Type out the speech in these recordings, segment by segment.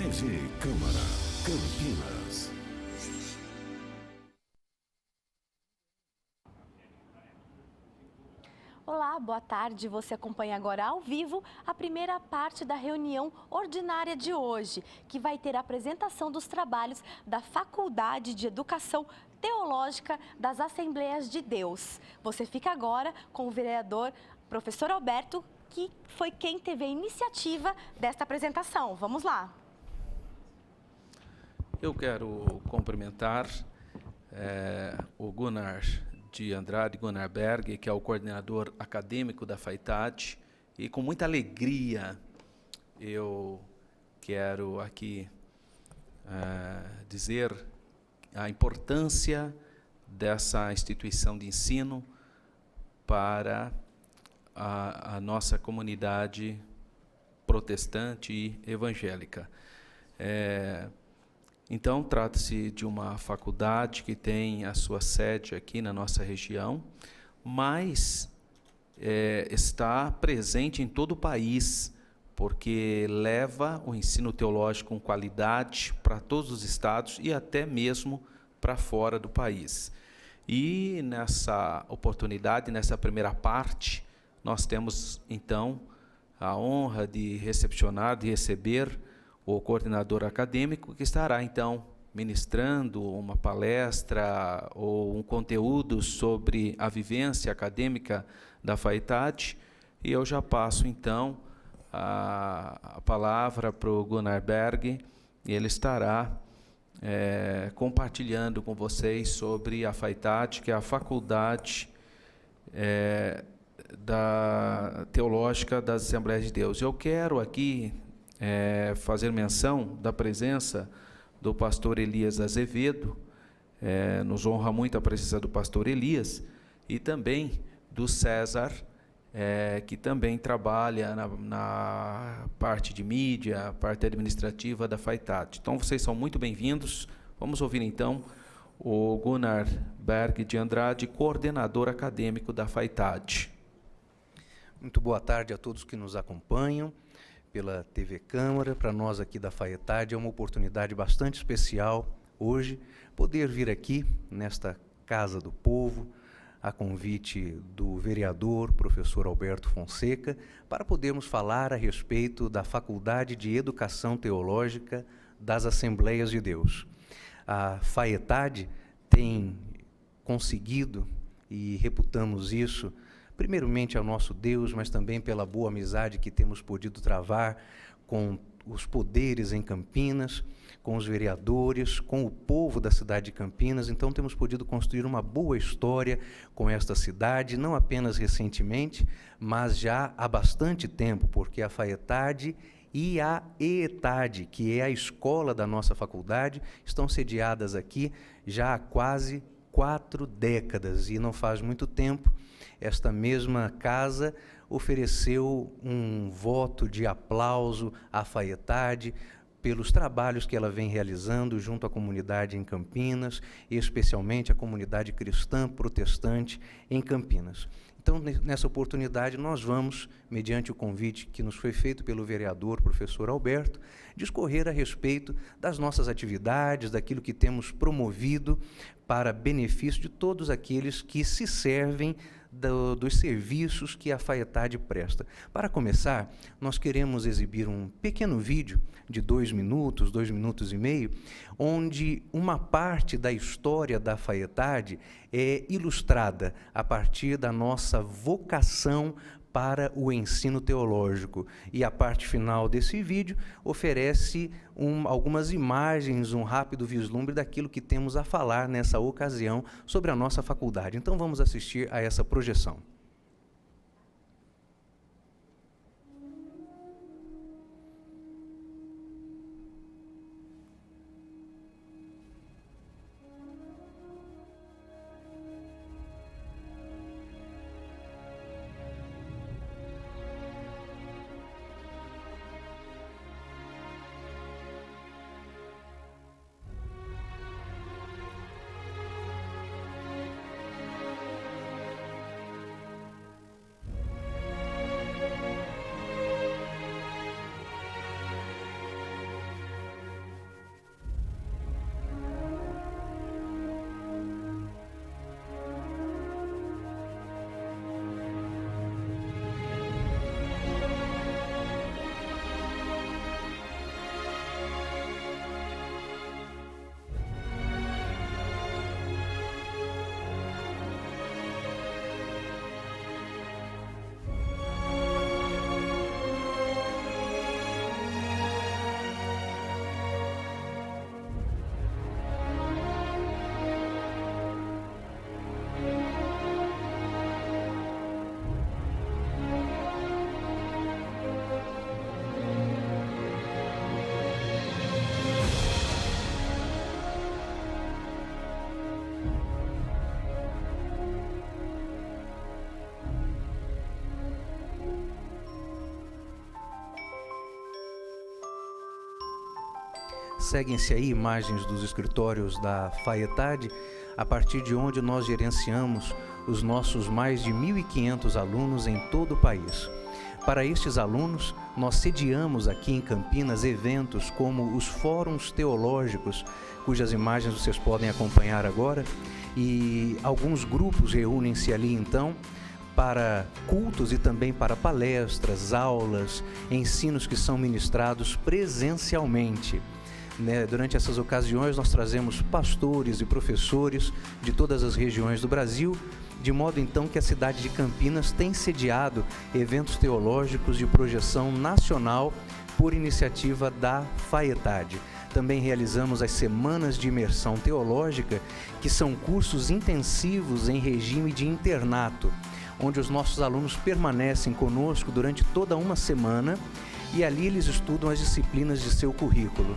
TV Câmara Campinas. Olá, boa tarde. Você acompanha agora ao vivo a primeira parte da reunião ordinária de hoje, que vai ter a apresentação dos trabalhos da Faculdade de Educação Teológica das Assembleias de Deus. Você fica agora com o vereador professor Alberto, que foi quem teve a iniciativa desta apresentação. Vamos lá. Eu quero cumprimentar o Gunnar de Andrade, Gunnar Berg, que é o coordenador acadêmico da FAITAD, e com muita alegria eu quero aqui dizer a importância dessa instituição de ensino para a nossa comunidade protestante e evangélica. Então, trata-se de uma faculdade que tem a sua sede aqui na nossa região, mas está presente em todo o país, porque leva o ensino teológico com qualidade para todos os estados e até mesmo para fora do país. E nessa oportunidade, nessa primeira parte, nós temos, então, a honra de recepcionar, de receber o coordenador acadêmico, que estará, então, ministrando uma palestra ou um conteúdo sobre a vivência acadêmica da FAITAD. E eu já passo, então, a palavra para o Gunnar Berg, e ele estará compartilhando com vocês sobre a FAITAD, que é a Faculdade Teológica das Assembleias de Deus. Eu quero aqui fazer menção da presença do pastor Elias Azevedo, nos honra muito a presença do pastor Elias, e também do César, que também trabalha na parte de mídia, parte administrativa da FAITAD. Então, vocês são muito bem-vindos. Vamos ouvir, então, o Gunnar Berg de Andrade, coordenador acadêmico da FAITAD. Muito boa tarde a todos que nos acompanham pela TV Câmara. Para nós aqui da FAITAD é uma oportunidade bastante especial hoje poder vir aqui nesta Casa do Povo, a convite do vereador professor Alberto Fonseca, para podermos falar a respeito da Faculdade de Educação Teológica das Assembleias de Deus. A FAITAD tem conseguido, e reputamos isso, primeiramente ao nosso Deus, mas também pela boa amizade que temos podido travar com os poderes em Campinas, com os vereadores, com o povo da cidade de Campinas. Então, temos podido construir uma boa história com esta cidade, não apenas recentemente, mas já há bastante tempo, porque a FAITAD e a EETAD, que é a escola da nossa faculdade, estão sediadas aqui já há quase 4 décadas, e não faz muito tempo esta mesma casa ofereceu um voto de aplauso à FAITAD pelos trabalhos que ela vem realizando junto à comunidade em Campinas, e especialmente a comunidade cristã protestante em Campinas. Então, nessa oportunidade, nós vamos, mediante o convite que nos foi feito pelo vereador professor Alberto, discorrer a respeito das nossas atividades, daquilo que temos promovido para benefício de todos aqueles que se servem dos serviços que a FAITAD presta. Para começar, nós queremos exibir um pequeno vídeo de 2 minutos, 2 minutos e meio, onde uma parte da história da FAITAD é ilustrada a partir da nossa vocação para o ensino teológico. E a parte final desse vídeo oferece algumas imagens, um rápido vislumbre daquilo que temos a falar nessa ocasião sobre a nossa faculdade. Então, vamos assistir a essa projeção. Seguem-se aí imagens dos escritórios da Faetade, a partir de onde nós gerenciamos os nossos mais de 1.500 alunos em todo o país. Para estes alunos, nós sediamos aqui em Campinas eventos como os fóruns teológicos, cujas imagens vocês podem acompanhar agora, e alguns grupos reúnem-se ali então para cultos e também para palestras, aulas, ensinos que são ministrados presencialmente. Durante essas ocasiões nós trazemos pastores e professores de todas as regiões do Brasil, de modo então que a cidade de Campinas tem sediado eventos teológicos de projeção nacional por iniciativa da Faetade. Também realizamos as Semanas de Imersão Teológica, que são cursos intensivos em regime de internato, onde os nossos alunos permanecem conosco durante toda uma semana e ali eles estudam as disciplinas de seu currículo.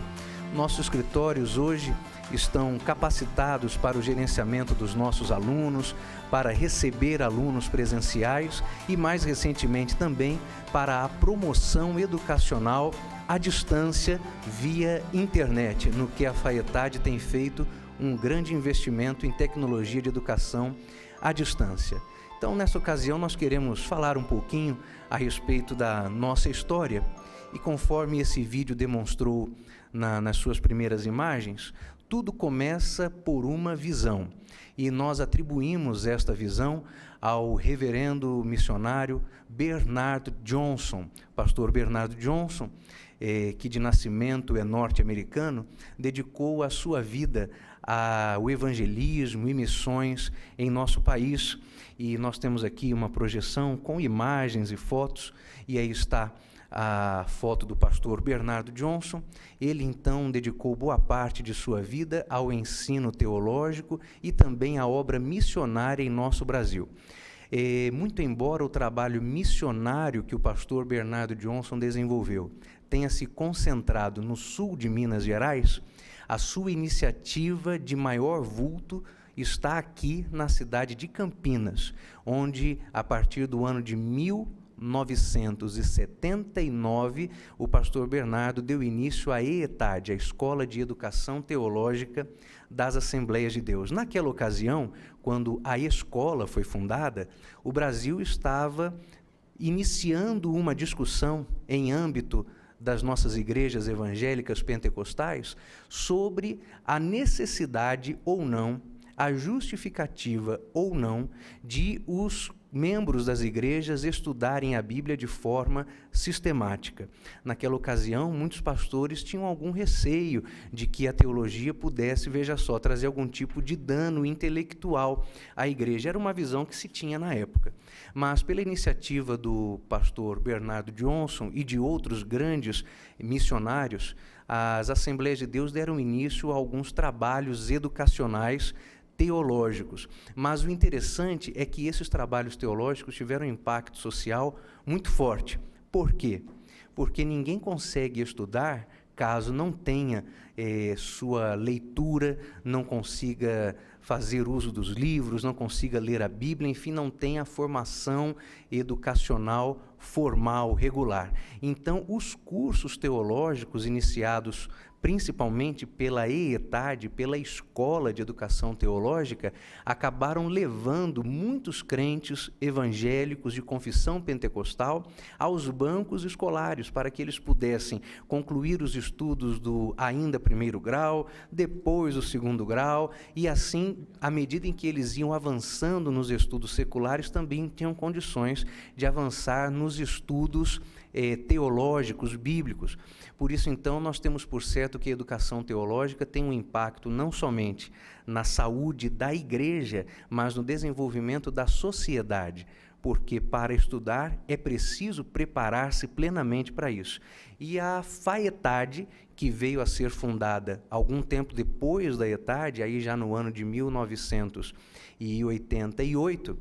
Nossos escritórios hoje estão capacitados para o gerenciamento dos nossos alunos, para receber alunos presenciais e, mais recentemente, também para a promoção educacional à distância via internet, no que a Faetade tem feito um grande investimento em tecnologia de educação à distância. Então, nessa ocasião, nós queremos falar um pouquinho a respeito da nossa história e, conforme esse vídeo demonstrou nas suas primeiras imagens, tudo começa por uma visão e nós atribuímos esta visão ao reverendo missionário Bernard Johnson, pastor Bernard Johnson, que de nascimento é norte-americano, dedicou a sua vida ao evangelismo e missões em nosso país. E nós temos aqui uma projeção com imagens e fotos, e aí está a foto do pastor Bernard Johnson. Ele então dedicou boa parte de sua vida ao ensino teológico e também à obra missionária em nosso Brasil. Muito embora o trabalho missionário que o pastor Bernard Johnson desenvolveu tenha se concentrado no sul de Minas Gerais, a sua iniciativa de maior vulto está aqui na cidade de Campinas, onde, a partir do ano de 1979, o pastor Bernardo deu início à EETAD, a Escola de Educação Teológica das Assembleias de Deus. Naquela ocasião, quando a escola foi fundada, o Brasil estava iniciando uma discussão em âmbito das nossas igrejas evangélicas pentecostais sobre a necessidade ou não, a justificativa ou não, de os membros das igrejas estudarem a Bíblia de forma sistemática. Naquela ocasião, muitos pastores tinham algum receio de que a teologia pudesse, veja só, trazer algum tipo de dano intelectual à igreja. Era uma visão que se tinha na época. Mas, pela iniciativa do pastor Bernard Johnson e de outros grandes missionários, as Assembleias de Deus deram início a alguns trabalhos educacionais teológicos. Mas o interessante é que esses trabalhos teológicos tiveram um impacto social muito forte. Por quê? Porque ninguém consegue estudar caso não tenha sua leitura, não consiga fazer uso dos livros, não consiga ler a Bíblia, enfim, não tenha formação educacional formal, regular. Então, os cursos teológicos iniciados principalmente pela EETAD, pela Escola de Educação Teológica, acabaram levando muitos crentes evangélicos de confissão pentecostal aos bancos escolares, para que eles pudessem concluir os estudos do ainda primeiro grau, depois o segundo grau, e assim, à medida em que eles iam avançando nos estudos seculares, também tinham condições de avançar nos estudos teológicos, bíblicos. Por isso, então, nós temos por certo que a educação teológica tem um impacto não somente na saúde da igreja, mas no desenvolvimento da sociedade, porque para estudar é preciso preparar-se plenamente para isso. E a Faetade, que veio a ser fundada algum tempo depois da ETAD, aí já no ano de 1988,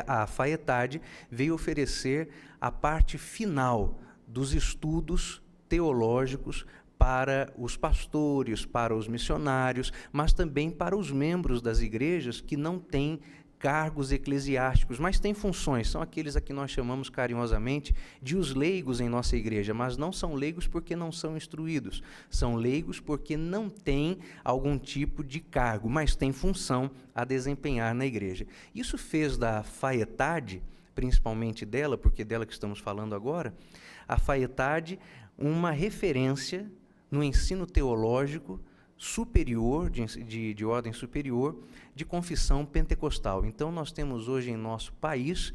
a Faetade veio oferecer a parte final dos estudos teológicos para os pastores, para os missionários, mas também para os membros das igrejas que não têm cargos eclesiásticos, mas tem funções, são aqueles a que nós chamamos carinhosamente de os leigos em nossa igreja, mas não são leigos porque não são instruídos, são leigos porque não têm algum tipo de cargo, mas têm função a desempenhar na igreja. Isso fez da Faetade, principalmente dela, porque é dela que estamos falando agora, a Faetade uma referência no ensino teológico superior, de ordem superior, de confissão pentecostal. Então, nós temos hoje em nosso país,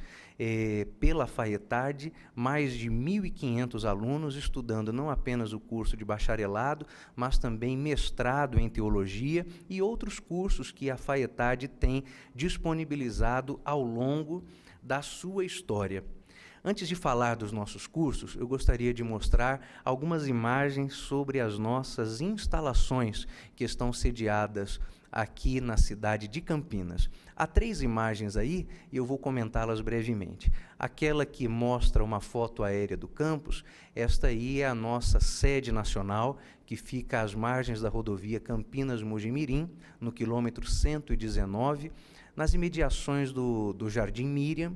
pela Faetade, mais de 1.500 alunos estudando não apenas o curso de bacharelado, mas também mestrado em teologia e outros cursos que a Faetade tem disponibilizado ao longo da sua história. Antes de falar dos nossos cursos, eu gostaria de mostrar algumas imagens sobre as nossas instalações que estão sediadas aqui na cidade de Campinas. Há 3 imagens aí e eu vou comentá-las brevemente. Aquela que mostra uma foto aérea do campus, esta aí é a nossa sede nacional, que fica às margens da rodovia Campinas-Mojimirim, no quilômetro 119, nas imediações do Jardim Miriam.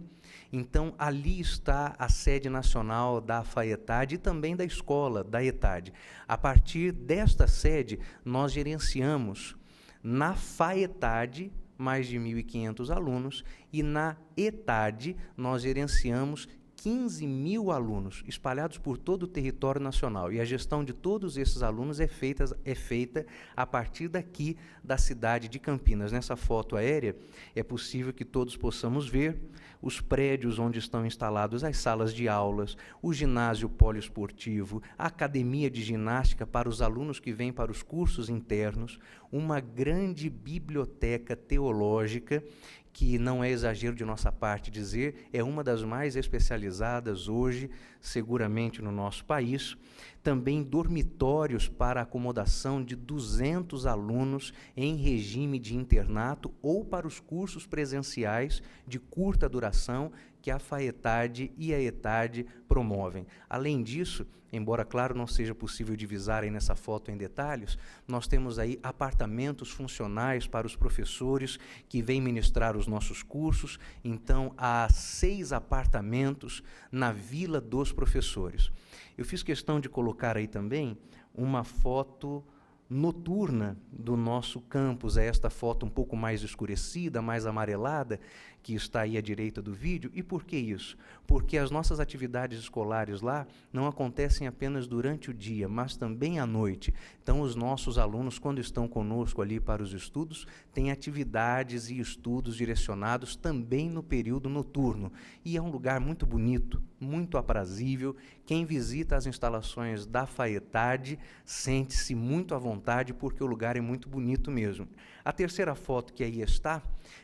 Então, ali está a sede nacional da Faetade e também da escola, da ETAD. A partir desta sede, nós gerenciamos na Faetade mais de 1.500 alunos e na ETAD nós gerenciamos 15.000 alunos espalhados por todo o território nacional. E a gestão de todos esses alunos é feita a partir daqui da cidade de Campinas. Nessa foto aérea, é possível que todos possamos ver os prédios onde estão instalados as salas de aulas, o ginásio poliesportivo, a academia de ginástica para os alunos que vêm para os cursos internos, uma grande biblioteca teológica, que não é exagero de nossa parte dizer, é uma das mais especializadas hoje, seguramente no nosso país. Também dormitórios para acomodação de 200 alunos em regime de internato ou para os cursos presenciais de curta duração que a Faetade e a ETAD promovem. Além disso, embora, claro, não seja possível divisar aí nessa foto em detalhes, nós temos aí apartamentos funcionais para os professores que vêm ministrar os nossos cursos. Então, há 6 apartamentos na Vila dos Professores. Eu fiz questão de colocar aí também uma foto noturna do nosso campus, é esta foto um pouco mais escurecida, mais amarelada, que está aí à direita do vídeo. E por que isso? Porque as nossas atividades escolares lá não acontecem apenas durante o dia, mas também à noite. Então, os nossos alunos, quando estão conosco ali para os estudos, têm atividades e estudos direcionados também no período noturno. E é um lugar muito bonito, muito aprazível. Quem visita as instalações da Faetade sente-se muito à vontade, porque o lugar é muito bonito mesmo. A terceira foto que aí está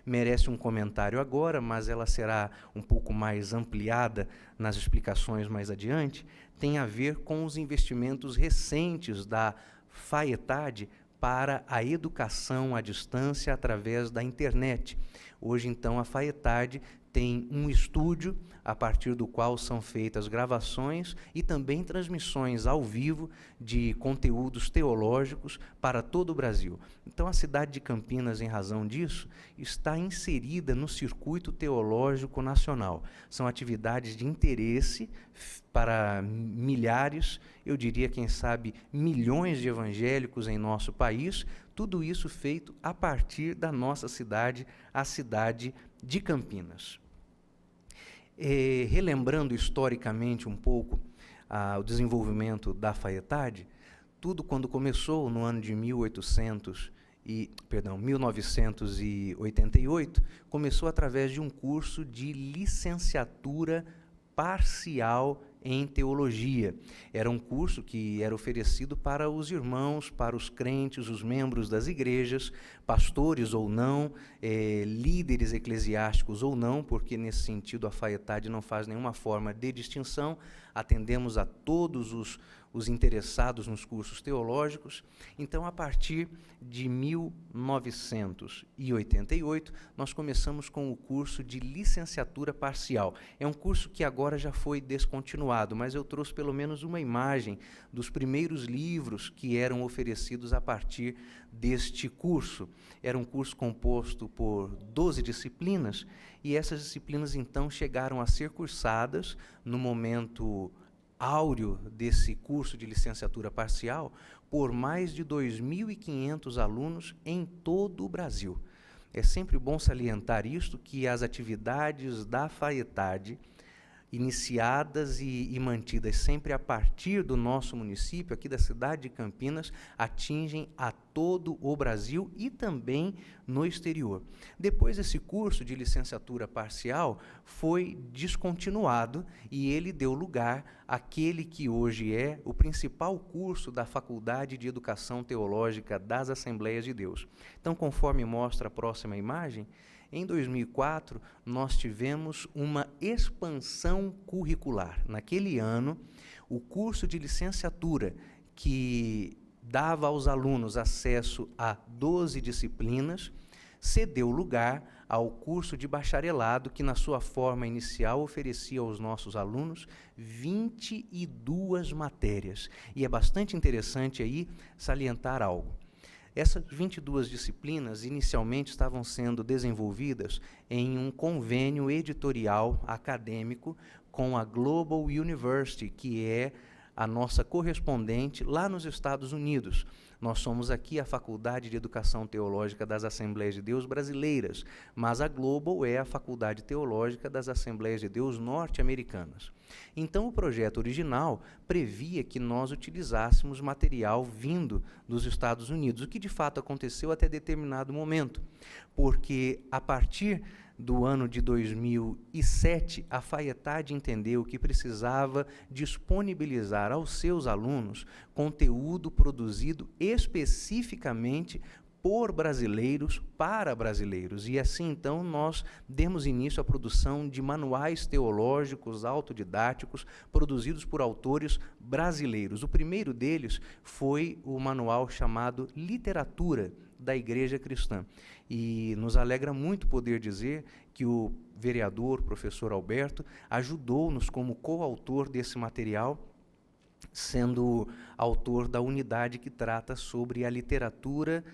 merece um comentário agora, mas ela será um pouco mais ampliada nas explicações mais adiante. Tem a ver com os investimentos recentes da Faetade para a educação à distância através da internet. Hoje, então, a Faetade tem um estúdio a partir do qual são feitas gravações e também transmissões ao vivo de conteúdos teológicos para todo o Brasil. Então, a cidade de Campinas, em razão disso, está inserida no circuito teológico nacional. São atividades de interesse para milhares, eu diria, quem sabe, milhões de evangélicos em nosso país, tudo isso feito a partir da nossa cidade, a cidade de Campinas. Relembrando historicamente um pouco o desenvolvimento da Faetade, tudo quando começou no ano de 1988, começou através de um curso de licenciatura parcial em teologia. Era um curso que era oferecido para os irmãos, para os crentes, os membros das igrejas, pastores ou não, líderes eclesiásticos ou não, porque nesse sentido a Faetade não faz nenhuma forma de distinção, atendemos a todos os interessados nos cursos teológicos. Então, a partir de 1988, nós começamos com o curso de licenciatura parcial. É um curso que agora já foi descontinuado. descontinuado, mas eu trouxe pelo menos uma imagem dos primeiros livros que eram oferecidos a partir deste curso. Era um curso composto por 12 disciplinas, e essas disciplinas, então, chegaram a ser cursadas no momento áureo desse curso de licenciatura parcial por mais de 2.500 alunos em todo o Brasil. É sempre bom salientar isto, que as atividades da FAETAD, iniciadas e mantidas sempre a partir do nosso município, aqui da cidade de Campinas, atingem a todo o Brasil e também no exterior. Depois desse curso de licenciatura parcial, foi descontinuado e ele deu lugar àquele que hoje é o principal curso da Faculdade de Educação Teológica das Assembleias de Deus. Então, conforme mostra a próxima imagem, em 2004, nós tivemos uma expansão curricular. Naquele ano, o curso de licenciatura, que dava aos alunos acesso a 12 disciplinas, cedeu lugar ao curso de bacharelado, que na sua forma inicial oferecia aos nossos alunos 22 matérias. E é bastante interessante aí salientar algo. Essas 22 disciplinas inicialmente estavam sendo desenvolvidas em um convênio editorial acadêmico com a Global University, que é a nossa correspondente lá nos Estados Unidos. Nós somos aqui a Faculdade de Educação Teológica das Assembleias de Deus brasileiras, mas a Global é a Faculdade Teológica das Assembleias de Deus norte-americanas. Então, o projeto original previa que nós utilizássemos material vindo dos Estados Unidos, o que de fato aconteceu até determinado momento, porque a partir do ano de 2007, a FAETAD entendeu que precisava disponibilizar aos seus alunos conteúdo produzido especificamente por brasileiros para brasileiros. E assim, então, nós demos início à produção de manuais teológicos autodidáticos produzidos por autores brasileiros. O primeiro deles foi o manual chamado Literatura da Igreja Cristã. E nos alegra muito poder dizer que o vereador, professor Alberto, ajudou-nos como coautor desse material, sendo autor da unidade que trata sobre a literatura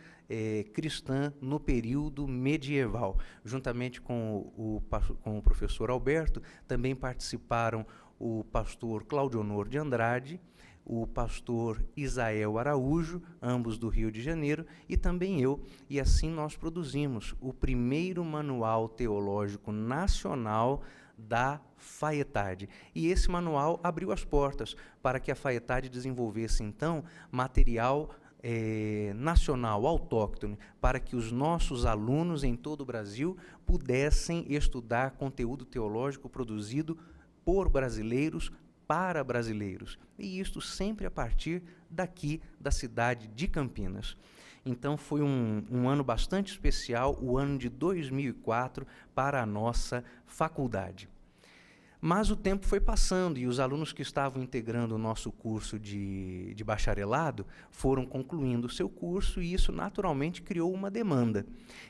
cristã no período medieval. Juntamente com o professor Alberto, também participaram o pastor Claudio Honor de Andrade, o pastor Isael Araújo, ambos do Rio de Janeiro, e também eu, e assim nós produzimos o primeiro manual teológico nacional da FAETAD. E esse manual abriu as portas para que a FAETAD desenvolvesse, então, material nacional, autóctone, para que os nossos alunos em todo o Brasil pudessem estudar conteúdo teológico produzido por brasileiros, para brasileiros, e isto sempre a partir daqui da cidade de Campinas. Então foi um ano bastante especial, o ano de 2004, para a nossa faculdade. Mas o tempo foi passando e os alunos que estavam integrando o nosso curso de bacharelado foram concluindo o seu curso, e isso naturalmente criou uma demanda.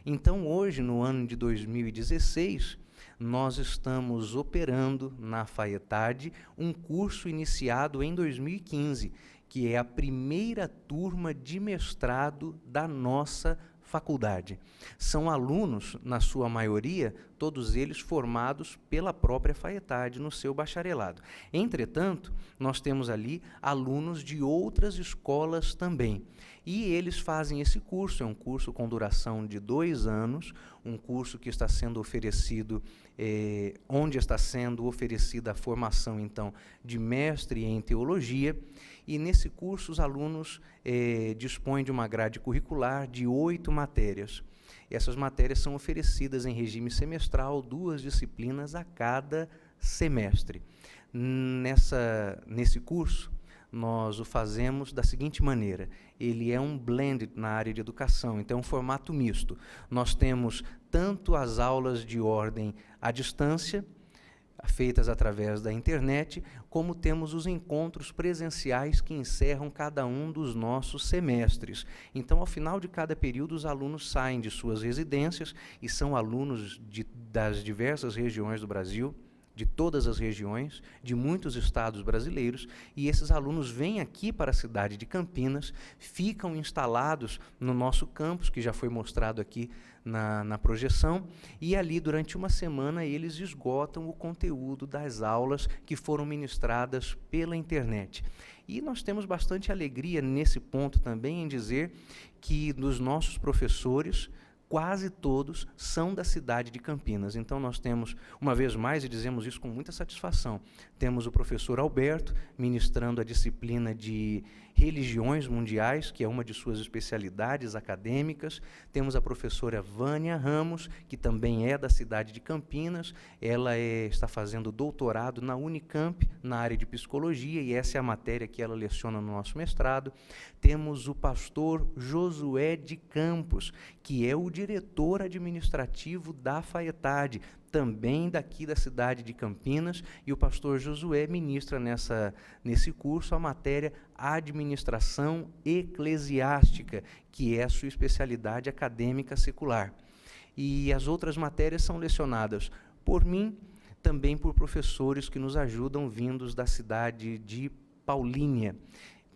Então hoje, no ano de 2016, nós estamos operando na FAETAD um curso iniciado em 2015, que é a primeira turma de mestrado da nossa faculdade. São alunos, na sua maioria, todos eles formados pela própria FAETAD no seu bacharelado. Entretanto, nós temos ali alunos de outras escolas também. E eles fazem esse curso, é um curso com duração de 2 anos, um curso que está sendo oferecido, onde está sendo oferecida a formação, então, de mestre em teologia, e nesse curso os alunos dispõem de uma grade curricular de 8 matérias. Essas matérias são oferecidas em regime semestral, 2 disciplinas a cada semestre. Nesse curso, nós o fazemos da seguinte maneira: ele é um blend na área de educação, então é um formato misto. Nós temos tanto as aulas de ordem à distância, feitas através da internet, como temos os encontros presenciais que encerram cada um dos nossos semestres. Então, ao final de cada período, os alunos saem de suas residências, e são alunos das diversas regiões do Brasil, de todas as regiões, de muitos estados brasileiros, e esses alunos vêm aqui para a cidade de Campinas, ficam instalados no nosso campus, que já foi mostrado aqui na projeção, e ali durante uma semana eles esgotam o conteúdo das aulas que foram ministradas pela internet. E nós temos bastante alegria nesse ponto também em dizer que dos nossos professores, quase todos são da cidade de Campinas. Então, nós temos, uma vez mais, e dizemos isso com muita satisfação, temos o professor Alberto ministrando a disciplina de Religiões Mundiais, que é uma de suas especialidades acadêmicas. Temos a professora Vânia Ramos, que também é da cidade de Campinas. Ela está fazendo doutorado na Unicamp, na área de psicologia, e essa é a matéria que ela leciona no nosso mestrado. Temos o pastor Josué de Campos, que é o diretor administrativo da Faetade, também daqui da cidade de Campinas, e o pastor Josué ministra nesse curso a matéria Administração Eclesiástica, que é a sua especialidade acadêmica secular. E as outras matérias são lecionadas por mim, também por professores que nos ajudam, vindos da cidade de Paulínia,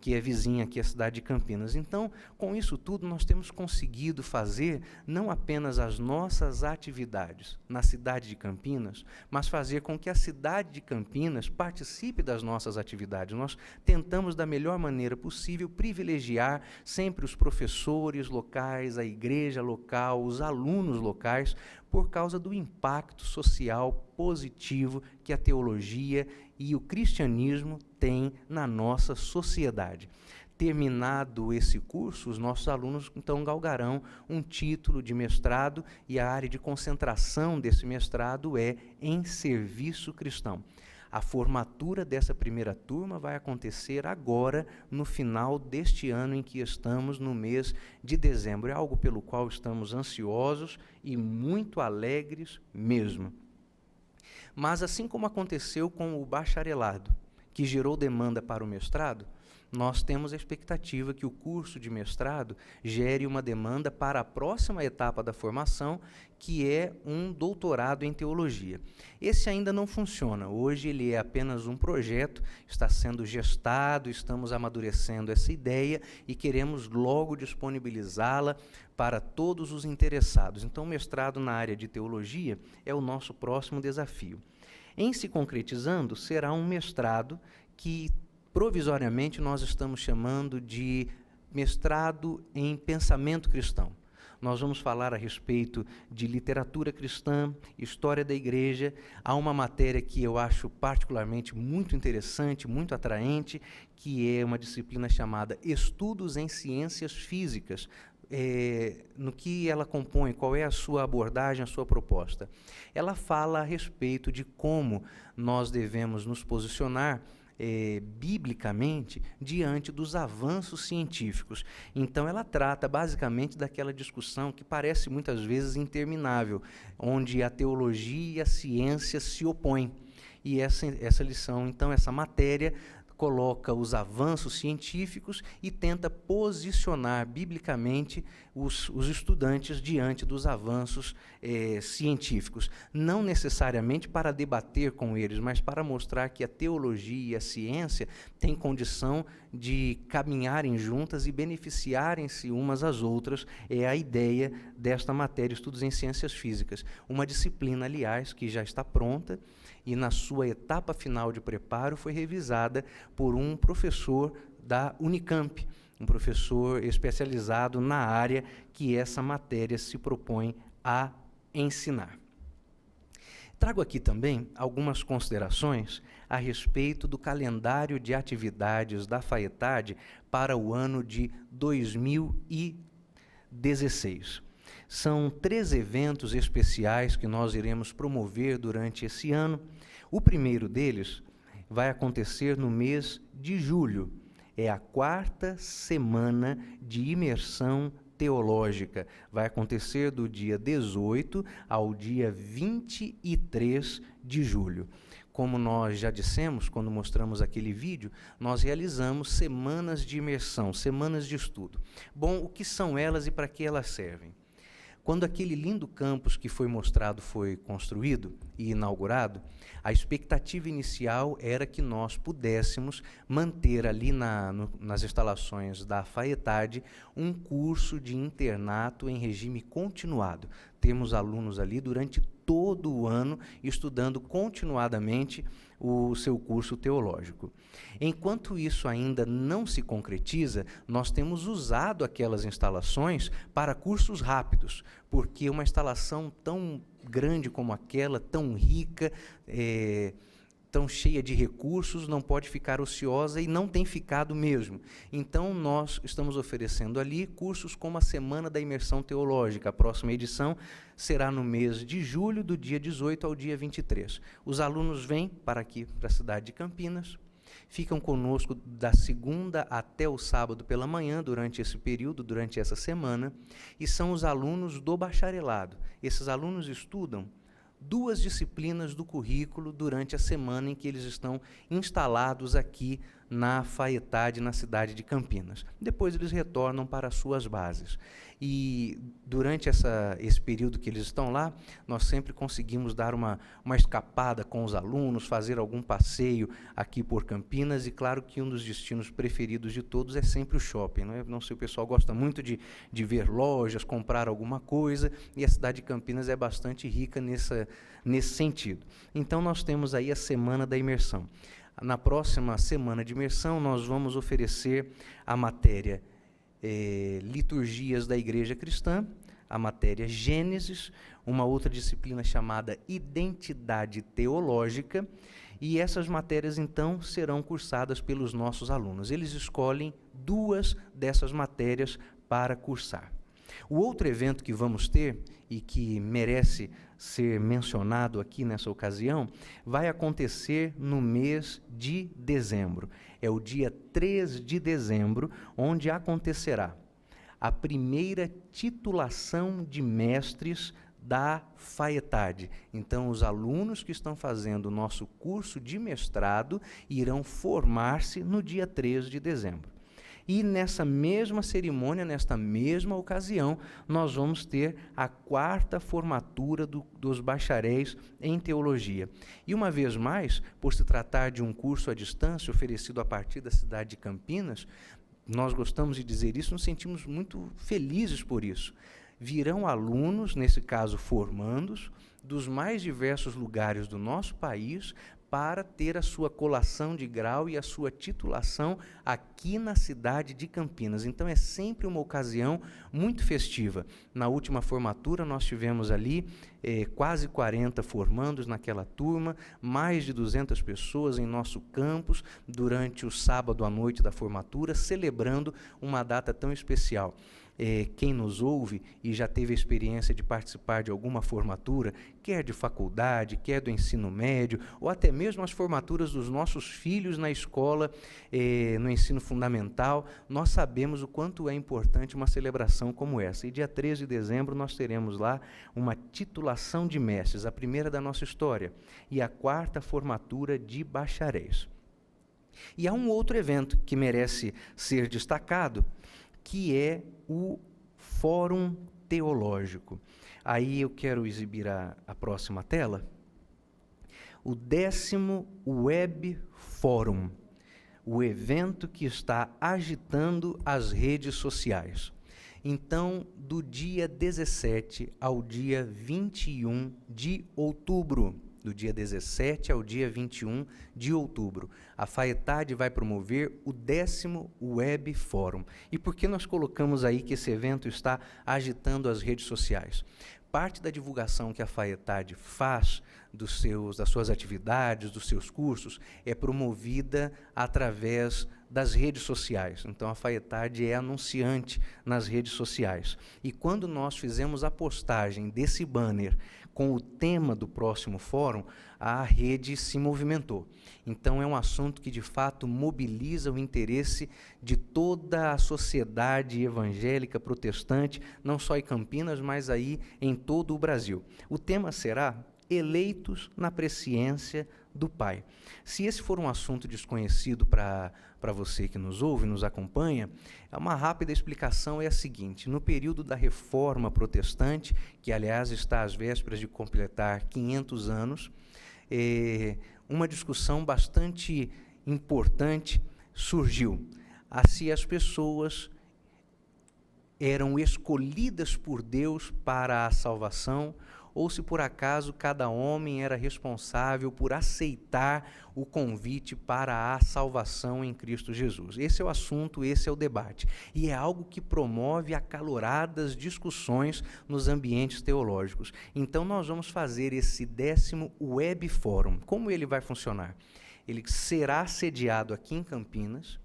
que é vizinha aqui à cidade de Campinas. Então, com isso tudo, nós temos conseguido fazer não apenas as nossas atividades na cidade de Campinas, mas fazer com que a cidade de Campinas participe das nossas atividades. Nós tentamos, da melhor maneira possível, privilegiar sempre os professores locais, a igreja local, os alunos locais, por causa do impacto social positivo que a teologia e o cristianismo têm na nossa sociedade. Terminado esse curso, os nossos alunos, então, galgarão um título de mestrado, e a área de concentração desse mestrado é em serviço cristão. A formatura dessa primeira turma vai acontecer agora, no final deste ano em que estamos, no mês de dezembro. É algo pelo qual estamos ansiosos e muito alegres mesmo. Mas, assim como aconteceu com o bacharelado, que gerou demanda para o mestrado, nós temos a expectativa que o curso de mestrado gere uma demanda para a próxima etapa da formação, que é um doutorado em teologia. Esse ainda não funciona. Hoje ele é apenas um projeto, está sendo gestado, estamos amadurecendo essa ideia e queremos logo disponibilizá-la para todos os interessados. Então, o mestrado na área de teologia é o nosso próximo desafio. Em se concretizando, será um mestrado que, provisoriamente, nós estamos chamando de mestrado em pensamento cristão. Nós vamos falar a respeito de literatura cristã, história da igreja. Há uma matéria que eu acho particularmente muito interessante, muito atraente, que é uma disciplina chamada Estudos em Ciências Físicas. No que ela compõe, qual é a sua abordagem, a sua proposta? Ela fala a respeito de como nós devemos nos posicionar biblicamente diante dos avanços científicos. Então, ela trata basicamente daquela discussão que parece muitas vezes interminável, onde a teologia e a ciência se opõem. E essa lição, então, essa matéria coloca os avanços científicos e tenta posicionar biblicamente os estudantes diante dos avanços científicos. Não necessariamente para debater com eles, mas para mostrar que a teologia e a ciência têm condição de caminharem juntas e beneficiarem-se umas às outras. É a ideia desta matéria, Estudos em Ciências Físicas. Uma disciplina, aliás, que já está pronta, e na sua etapa final de preparo foi revisada por um professor da Unicamp, um professor especializado na área que essa matéria se propõe a ensinar. Trago aqui também algumas considerações a respeito do calendário de atividades da Faetade para o ano de 2016. São 3 eventos especiais que nós iremos promover durante esse ano. O primeiro deles vai acontecer no mês de julho. É a 4ª semana de imersão teológica. Vai acontecer do dia 18 ao dia 23 de julho. Como nós já dissemos, quando mostramos aquele vídeo, nós realizamos semanas de imersão, semanas de estudo. Bom, o que são elas e para que elas servem? Quando aquele lindo campus que foi mostrado foi construído e inaugurado, a expectativa inicial era que nós pudéssemos manter ali nas instalações da Faetad um curso de internato em regime continuado. Temos alunos ali durante todo o ano estudando continuadamente o seu curso teológico. Enquanto isso ainda não se concretiza, nós temos usado aquelas instalações para cursos rápidos, porque uma instalação tão grande como aquela, tão rica, tão cheia de recursos, não pode ficar ociosa e não tem ficado mesmo. Então, nós estamos oferecendo ali cursos como a Semana da Imersão Teológica. A próxima edição será no mês de julho, do dia 18 ao dia 23. Os alunos vêm para aqui, para a cidade de Campinas, ficam conosco da segunda até o sábado pela manhã, durante esse período, durante essa semana, e são os alunos do bacharelado. Esses alunos estudam 2 disciplinas do currículo durante a semana em que eles estão instalados aqui na Faetad, na cidade de Campinas. Depois eles retornam para as suas bases. E durante esse período que eles estão lá, nós sempre conseguimos dar uma escapada com os alunos, fazer algum passeio aqui por Campinas, e claro que um dos destinos preferidos de todos é sempre o shopping. Não sei, o pessoal gosta muito de ver lojas, comprar alguma coisa, e a cidade de Campinas é bastante rica nesse sentido. Então, nós temos aí a Semana da Imersão. Na próxima semana de imersão, nós vamos oferecer a matéria Liturgias da Igreja Cristã, a matéria Gênesis, uma outra disciplina chamada Identidade Teológica, e essas matérias, então, serão cursadas pelos nossos alunos. Eles escolhem 2 dessas matérias para cursar. O outro evento que vamos ter, e que merece ser mencionado aqui nessa ocasião, vai acontecer no mês de dezembro. É o dia 3 de dezembro, onde acontecerá a primeira titulação de mestres da Faetad. Então, os alunos que estão fazendo o nosso curso de mestrado irão formar-se no dia 3 de dezembro. E nessa mesma cerimônia, nesta mesma ocasião, nós vamos ter a 4ª formatura dos bacharéis em teologia. E uma vez mais, por se tratar de um curso à distância oferecido a partir da cidade de Campinas, nós gostamos de dizer isso, nos sentimos muito felizes por isso. Virão alunos, nesse caso formandos, dos mais diversos lugares do nosso país, para ter a sua colação de grau e a sua titulação aqui na cidade de Campinas. Então, é sempre uma ocasião muito festiva. Na última formatura, nós tivemos ali quase 40 formandos naquela turma, mais de 200 pessoas em nosso campus, durante o sábado à noite da formatura, celebrando uma data tão especial. Quem nos ouve e já teve a experiência de participar de alguma formatura, quer de faculdade, quer do ensino médio, ou até mesmo as formaturas dos nossos filhos na escola, no ensino fundamental, nós sabemos o quanto é importante uma celebração como essa. E dia 13 de dezembro nós teremos lá uma titulação de mestres, a primeira da nossa história, e a 4ª formatura de bacharéis. E há um outro evento que merece ser destacado, que é o Fórum Teológico. Aí eu quero exibir a próxima tela. O 10º Web Fórum, o evento que está agitando as redes sociais. Então, do dia 17 ao dia 21 de outubro, do dia 17 ao dia 21 de outubro, a Faetad vai promover o 10º Web Fórum. E por que nós colocamos aí que esse evento está agitando as redes sociais? Parte da divulgação que a Faetad faz das suas atividades, dos seus cursos, é promovida através das redes sociais. Então, a Faetad é anunciante nas redes sociais. E quando nós fizemos a postagem desse banner com o tema do próximo fórum, a rede se movimentou. Então, é um assunto que, de fato, mobiliza o interesse de toda a sociedade evangélica protestante, não só em Campinas, mas aí em todo o Brasil. O tema será Eleitos na Presciência do Pai. Se esse for um assunto desconhecido para você que nos ouve, nos acompanha, uma rápida explicação é a seguinte: no período da Reforma Protestante, que aliás está às vésperas de completar 500 anos, uma discussão bastante importante surgiu. Se as pessoas eram escolhidas por Deus para a salvação, ou se por acaso cada homem era responsável por aceitar o convite para a salvação em Cristo Jesus. Esse é o assunto, esse é o debate. E é algo que promove acaloradas discussões nos ambientes teológicos. Então nós vamos fazer esse 10º Web Fórum. Como ele vai funcionar? Ele será sediado aqui em Campinas,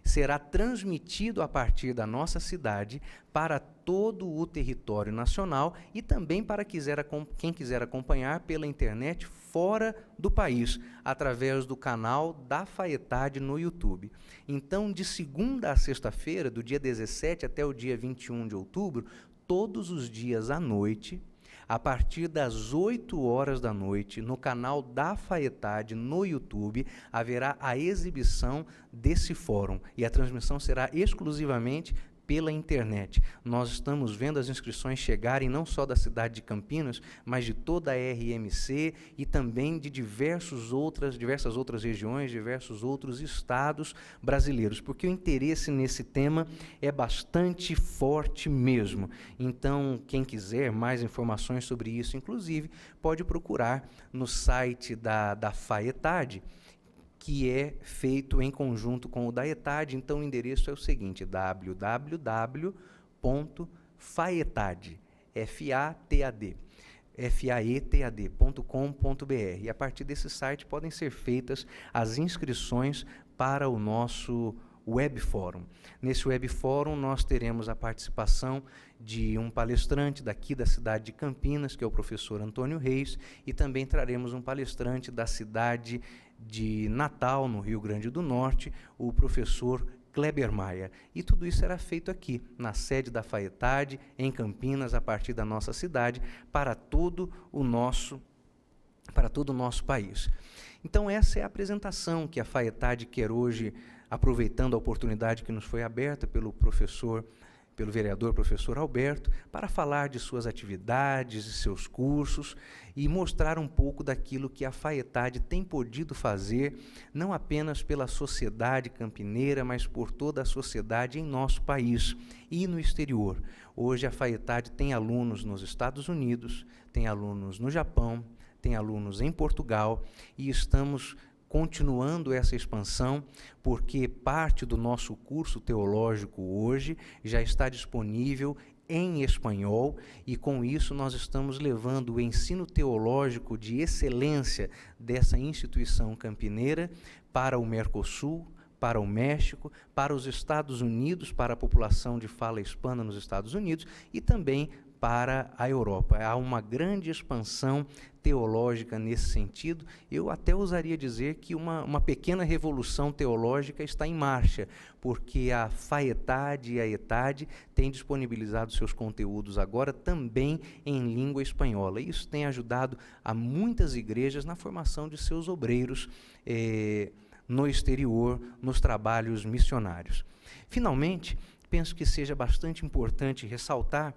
será transmitido a partir da nossa cidade para todo o território nacional e também para quem quiser acompanhar pela internet fora do país, através do canal da Faetade no YouTube. Então, de segunda a sexta-feira, do dia 17 até o dia 21 de outubro, todos os dias à noite, a partir das 8 horas da noite, no canal da Faetade, no YouTube, haverá a exibição desse fórum. E a transmissão será exclusivamente pela internet. Nós estamos vendo as inscrições chegarem não só da cidade de Campinas, mas de toda a RMC e também de diversas outras regiões, diversos outros estados brasileiros, porque o interesse nesse tema é bastante forte mesmo. Então, quem quiser mais informações sobre isso, inclusive, pode procurar no site da Faetade, que é feito em conjunto com o da ETAD. Então, o endereço é o seguinte: www.faetad, faetad.com.br. E a partir desse site podem ser feitas as inscrições para o nosso Web Fórum. Nesse Web Fórum nós teremos a participação de um palestrante daqui da cidade de Campinas, que é o professor Antônio Reis, e também traremos um palestrante da cidade de Natal, no Rio Grande do Norte, o professor Kleber Maia. E tudo isso será feito aqui, na sede da Faetade, em Campinas, a partir da nossa cidade, para todo o nosso país. Então, essa é a apresentação que a Faetade quer hoje, aproveitando a oportunidade que nos foi aberta pelo vereador professor Alberto, para falar de suas atividades, de seus cursos e mostrar um pouco daquilo que a Faetade tem podido fazer, não apenas pela sociedade campineira, mas por toda a sociedade em nosso país e no exterior. Hoje a Faetade tem alunos nos Estados Unidos, tem alunos no Japão, tem alunos em Portugal, e estamos continuando essa expansão, porque parte do nosso curso teológico hoje já está disponível em espanhol, e com isso nós estamos levando o ensino teológico de excelência dessa instituição campineira para o Mercosul, para o México, para os Estados Unidos, para a população de fala hispana nos Estados Unidos e também para a Europa. Há uma grande expansão teológica nesse sentido. Eu até ousaria dizer que uma pequena revolução teológica está em marcha, porque a Faetade e a ETAD têm disponibilizado seus conteúdos agora também em língua espanhola. Isso tem ajudado a muitas igrejas na formação de seus obreiros no exterior, nos trabalhos missionários. Finalmente, penso que seja bastante importante ressaltar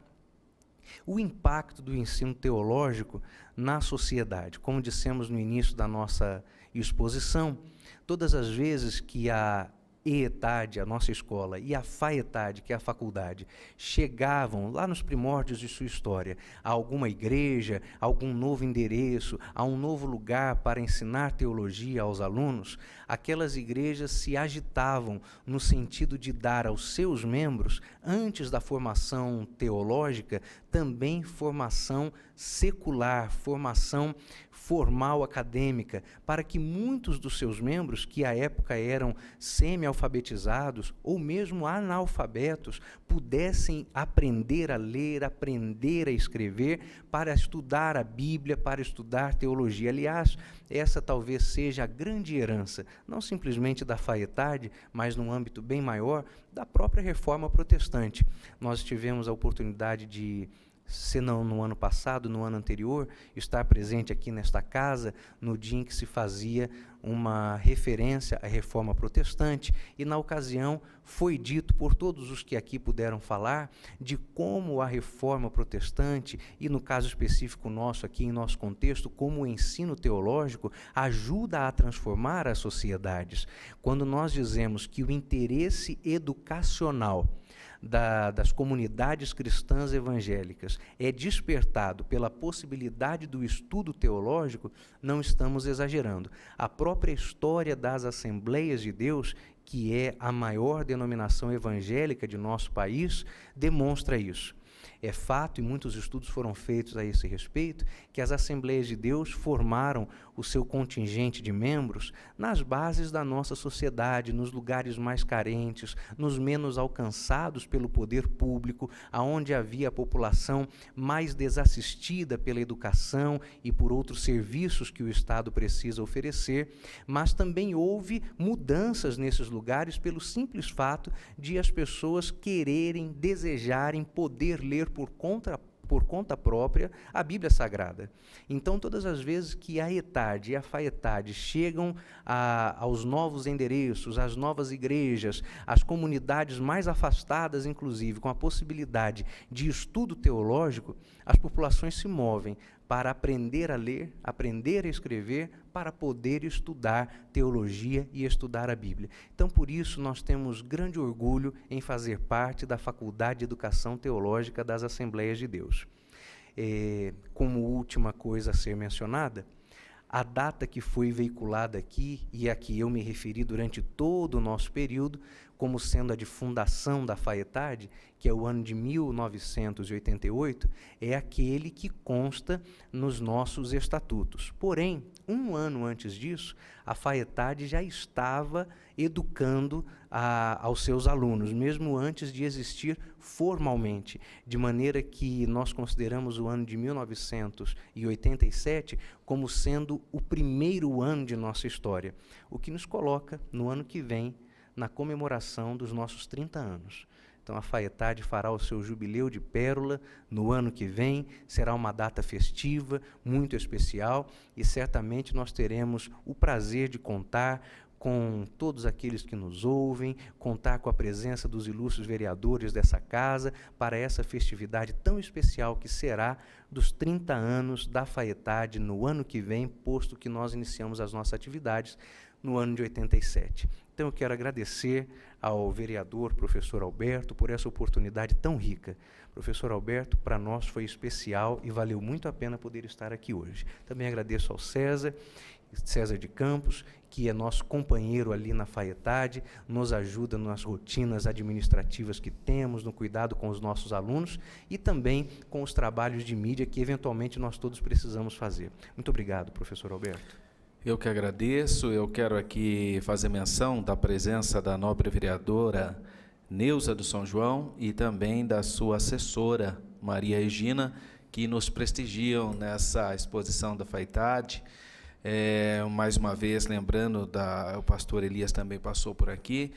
o impacto do ensino teológico na sociedade. Como dissemos no início da nossa exposição, todas as vezes que a ETAD, a nossa escola, e a Faetade, que é a faculdade, chegavam lá nos primórdios de sua história a alguma igreja, a algum novo endereço, a um novo lugar para ensinar teologia aos alunos, aquelas igrejas se agitavam no sentido de dar aos seus membros, antes da formação teológica, também formação secular, formação formal acadêmica, para que muitos dos seus membros, que à época eram semi-alfabetizados ou mesmo analfabetos, pudessem aprender a ler, aprender a escrever, para estudar a Bíblia, para estudar teologia. Aliás, essa talvez seja a grande herança, não simplesmente da Faetade, mas num âmbito bem maior, da própria Reforma Protestante. Nós tivemos a oportunidade de se não no ano passado, no ano anterior, estar presente aqui nesta casa no dia em que se fazia uma referência à Reforma Protestante, e na ocasião foi dito por todos os que aqui puderam falar de como a Reforma Protestante, e no caso específico nosso aqui em nosso contexto, como o ensino teológico ajuda a transformar as sociedades. Quando nós dizemos que o interesse educacional das comunidades cristãs evangélicas é despertado pela possibilidade do estudo teológico, não estamos exagerando. A própria história das Assembleias de Deus, que é a maior denominação evangélica de nosso país, demonstra isso. É fato, e muitos estudos foram feitos a esse respeito, que as Assembleias de Deus formaram o seu contingente de membros nas bases da nossa sociedade, nos lugares mais carentes, nos menos alcançados pelo poder público, aonde havia a população mais desassistida pela educação e por outros serviços que o Estado precisa oferecer, mas também houve mudanças nesses lugares pelo simples fato de as pessoas quererem, desejarem poder ler por conta própria a Bíblia Sagrada. Então, todas as vezes que a ETAD e a FAETAD chegam aos novos endereços, às novas igrejas, às comunidades mais afastadas, inclusive, com a possibilidade de estudo teológico, as populações se movem para aprender a ler, aprender a escrever, para poder estudar teologia e estudar a Bíblia. Então, por isso, nós temos grande orgulho em fazer parte da Faculdade de Educação Teológica das Assembleias de Deus. Como última coisa a ser mencionada, a data que foi veiculada aqui, e a que eu me referi durante todo o nosso período, como sendo a de fundação da FAETAD, que é o ano de 1988, é aquele que consta nos nossos estatutos. Porém, um ano antes disso, a FAETAD já estava educando aos seus alunos, mesmo antes de existir formalmente, de maneira que nós consideramos o ano de 1987 como sendo o primeiro ano de nossa história, o que nos coloca no ano que vem na comemoração dos nossos 30 anos. Então, a FAETAD fará o seu jubileu de pérola no ano que vem, será uma data festiva, muito especial, e certamente nós teremos o prazer de contar com todos aqueles que nos ouvem, contar com a presença dos ilustres vereadores dessa casa para essa festividade tão especial que será dos 30 anos da FAETAD no ano que vem, posto que nós iniciamos as nossas atividades no ano de 87. Então, eu quero agradecer ao vereador, professor Alberto, por essa oportunidade tão rica. Professor Alberto, para nós foi especial e valeu muito a pena poder estar aqui hoje. Também agradeço ao César de Campos, que é nosso companheiro ali na FAETAD, nos ajuda nas rotinas administrativas que temos, no cuidado com os nossos alunos e também com os trabalhos de mídia que, eventualmente, nós todos precisamos fazer. Muito obrigado, professor Alberto. Eu que agradeço. Eu quero aqui fazer menção da presença da nobre vereadora Neuza do São João e também da sua assessora, Maria Regina, que nos prestigiam nessa exposição da FAETAD. Mais uma vez, lembrando, o pastor Elias também passou por aqui.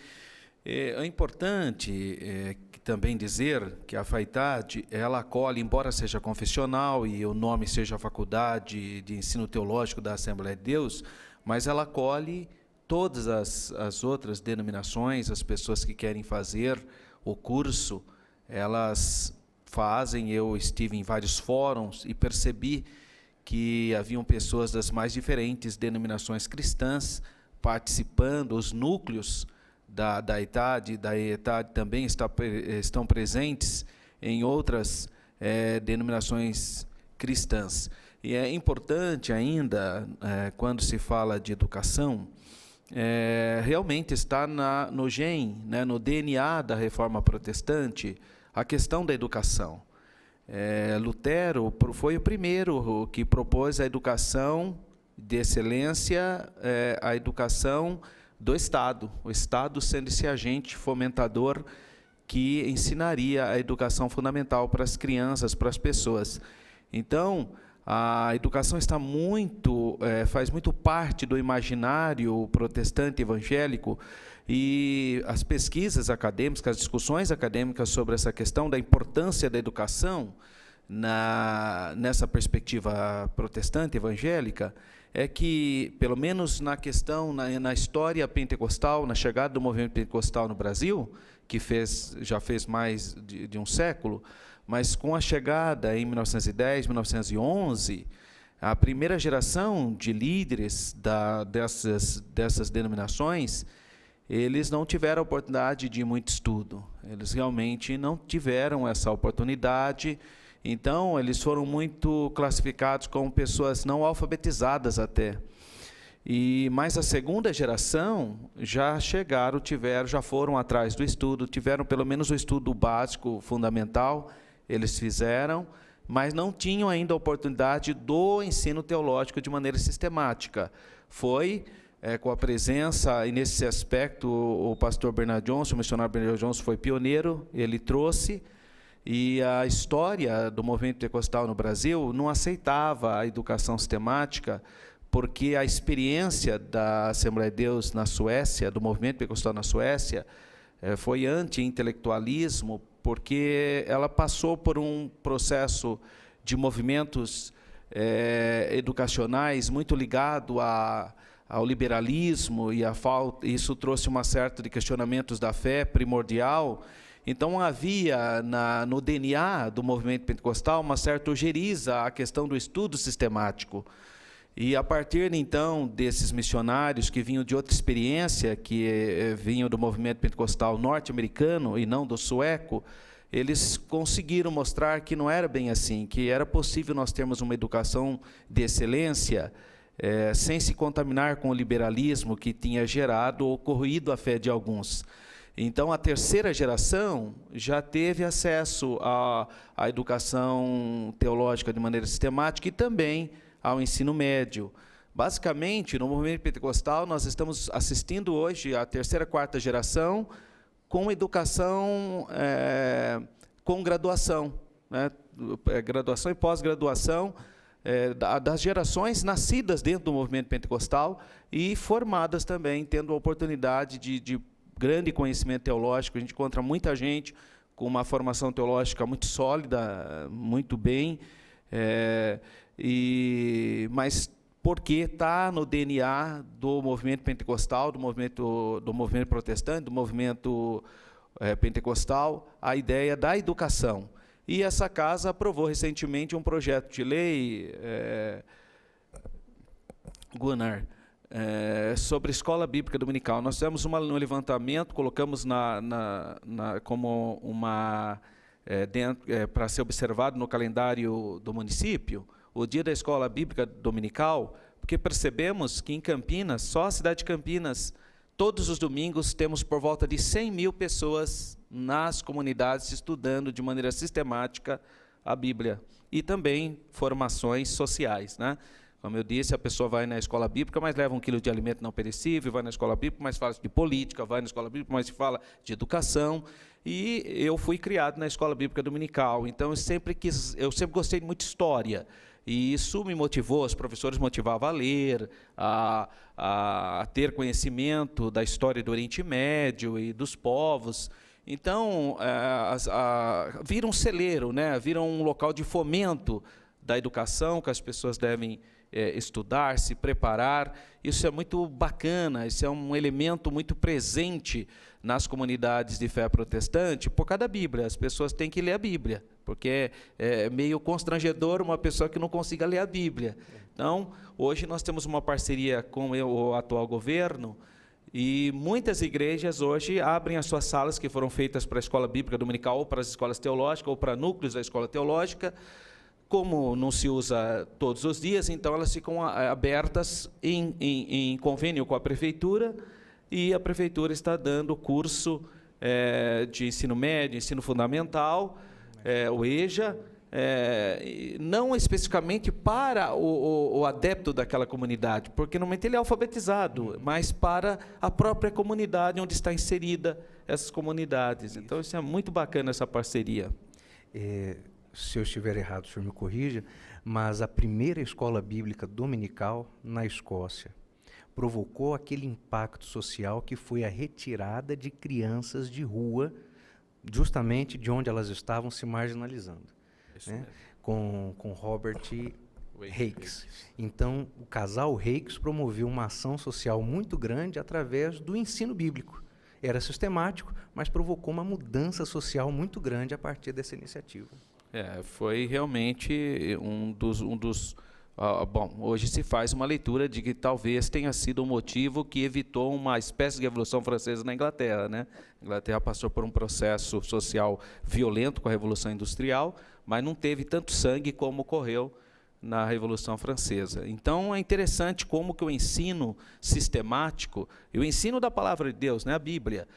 É importante também dizer que a FAETAD, ela acolhe, embora seja confessional e o nome seja Faculdade de Ensino Teológico da Assembleia de Deus, mas ela acolhe todas as outras denominações, as pessoas que querem fazer o curso, elas fazem. Eu estive em vários fóruns e percebi que haviam pessoas das mais diferentes denominações cristãs participando, os núcleos da ETAD também estão presentes em outras denominações cristãs. E é importante ainda, quando se fala de educação, realmente está no gene, no DNA da Reforma Protestante, a questão da educação. Lutero foi o primeiro que propôs a educação de excelência, a educação do Estado, o Estado sendo esse agente fomentador que ensinaria a educação fundamental para as crianças, para as pessoas. Então, a educação está faz muito parte do imaginário protestante evangélico, e as pesquisas acadêmicas, as discussões acadêmicas sobre essa questão da importância da educação, nessa perspectiva protestante, evangélica, é que, pelo menos na questão, na história pentecostal, na chegada do movimento pentecostal no Brasil, que já fez mais de um século, mas com a chegada em 1910, 1911, a primeira geração de líderes dessas denominações, eles não tiveram a oportunidade de muito estudo. Eles realmente não tiveram essa oportunidade. Então, eles foram muito classificados como pessoas não alfabetizadas até. Mas a segunda geração já já foram atrás do estudo, tiveram pelo menos o estudo básico, fundamental, eles fizeram, mas não tinham ainda a oportunidade do ensino teológico de maneira sistemática. Foi com a presença, e nesse aspecto o pastor Bernard Johnson, o missionário Bernard Johnson foi pioneiro, ele trouxe. E a história do movimento pentecostal no Brasil não aceitava a educação sistemática, porque a experiência da Assembleia de Deus na Suécia, do movimento pentecostal na Suécia, foi anti-intelectualismo, porque ela passou por um processo de movimentos educacionais muito ligado ao liberalismo, e isso trouxe uma série de questionamentos da fé primordial. Então, havia no DNA do movimento pentecostal uma certa ojeriza à questão do estudo sistemático. E, a partir, então, desses missionários que vinham de outra experiência, que vinham do movimento pentecostal norte-americano e não do sueco, eles conseguiram mostrar que não era bem assim, que era possível nós termos uma educação de excelência, sem se contaminar com o liberalismo que tinha gerado ou corroído a fé de alguns. Então, a terceira geração já teve acesso à educação teológica de maneira sistemática e também ao ensino médio. Basicamente, no movimento pentecostal, nós estamos assistindo hoje a terceira, quarta geração com educação com graduação, né? Graduação e pós-graduação, das gerações nascidas dentro do movimento pentecostal e formadas também, tendo a oportunidade de grande conhecimento teológico. A gente encontra muita gente com uma formação teológica muito sólida, muito bem, mas porque está no DNA do movimento pentecostal, do movimento protestante, do movimento pentecostal, a ideia da educação. E essa casa aprovou recentemente um projeto de lei, Gunnar, sobre escola bíblica dominical. Nós fizemos um levantamento, colocamos como para ser observado no calendário do município, o dia da escola bíblica dominical, porque percebemos que em Campinas, só a cidade de Campinas, todos os domingos temos por volta de 100 mil pessoas nas comunidades estudando de maneira sistemática a Bíblia. E também formações sociais, né? Como eu disse, a pessoa vai na escola bíblica, mas leva 1 quilo de alimento não perecível, vai na escola bíblica, mas fala de política, vai na escola bíblica, mas fala de educação. E eu fui criado na escola bíblica dominical, então eu sempre gostei muito de história. E isso me motivou, os professores motivavam a ler, a ter conhecimento da história do Oriente Médio e dos povos. Então, vira um celeiro, né? Vira um local de fomento da educação, que as pessoas devem estudar, se preparar. Isso é muito bacana, isso é um elemento muito presente nas comunidades de fé protestante, por causa da Bíblia. As pessoas têm que ler a Bíblia, porque é meio constrangedor uma pessoa que não consiga ler a Bíblia. Então, hoje nós temos uma parceria com o atual governo, e muitas igrejas hoje abrem as suas salas que foram feitas para a escola bíblica dominical, ou para as escolas teológicas, ou para núcleos da escola teológica. Como não se usa todos os dias, então elas ficam abertas em convênio com a prefeitura, e a prefeitura está dando curso de ensino médio, ensino fundamental, o EJA, não especificamente para o adepto daquela comunidade, porque normalmente ele é alfabetizado, mas para a própria comunidade onde está inserida essas comunidades. Então, isso é muito bacana, essa parceria. Se eu estiver errado, o senhor me corrija, mas a primeira escola bíblica dominical na Escócia provocou aquele impacto social que foi a retirada de crianças de rua, justamente de onde elas estavam se marginalizando. Né? com Robert Hakes. Então, o casal Hakes promoveu uma ação social muito grande através do ensino bíblico. Era sistemático, mas provocou uma mudança social muito grande a partir dessa iniciativa. Foi realmente bom, hoje se faz uma leitura de que talvez tenha sido um motivo que evitou uma espécie de Revolução Francesa na Inglaterra, né? A Inglaterra passou por um processo social violento com a Revolução Industrial, mas não teve tanto sangue como ocorreu na Revolução Francesa. Então, é interessante como que o ensino sistemático, e o ensino da Palavra de Deus, né, a Bíblia,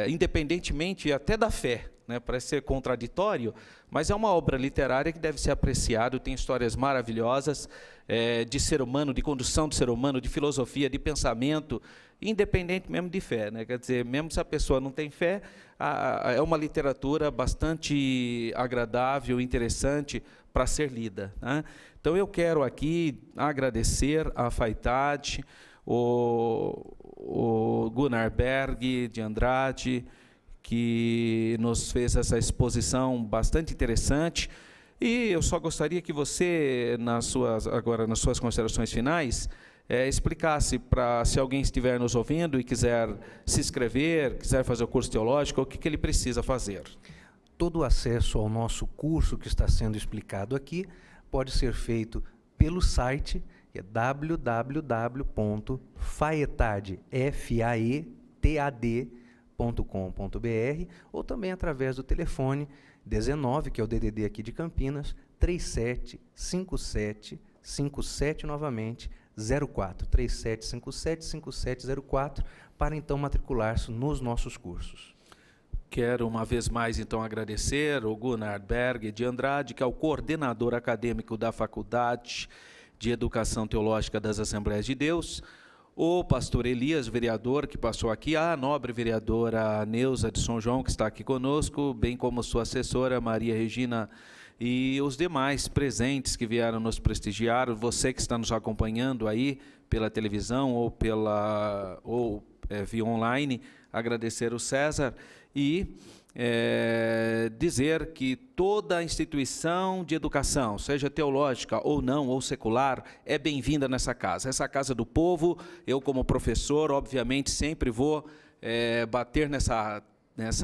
independentemente até da fé, né, parece ser contraditório, mas é uma obra literária que deve ser apreciada, tem histórias maravilhosas de ser humano, de condução do ser humano, de filosofia, de pensamento, independente mesmo de fé, né? Quer dizer, mesmo se a pessoa não tem fé, é uma literatura bastante agradável, interessante para ser lida, né? Então eu quero aqui agradecer a FAITAD, o Gunnar Berg de Andrade, que nos fez essa exposição bastante interessante. E eu só gostaria que você, agora nas suas considerações finais, explicasse para, se alguém estiver nos ouvindo e quiser se inscrever, quiser fazer o curso teológico, o que ele precisa fazer. Todo o acesso ao nosso curso que está sendo explicado aqui pode ser feito pelo site, que é www.faetad.com.br, ou também através do telefone 19, que é o DDD aqui de Campinas, 375757 novamente, 04, 37575704, para então matricular-se nos nossos cursos. Quero uma vez mais, então, agradecer o Gunnar Berg de Andrade, que é o coordenador acadêmico da Faculdade de Educação Teológica das Assembleias de Deus, o pastor Elias, vereador, que passou aqui, a nobre vereadora Neuza de São João, que está aqui conosco, bem como sua assessora Maria Regina, e os demais presentes que vieram nos prestigiar, você que está nos acompanhando aí pela televisão ou via online, agradecer o César e dizer que toda instituição de educação, seja teológica ou não, ou secular, é bem-vinda nessa casa. Essa casa do povo, eu como professor, obviamente, sempre vou bater nessa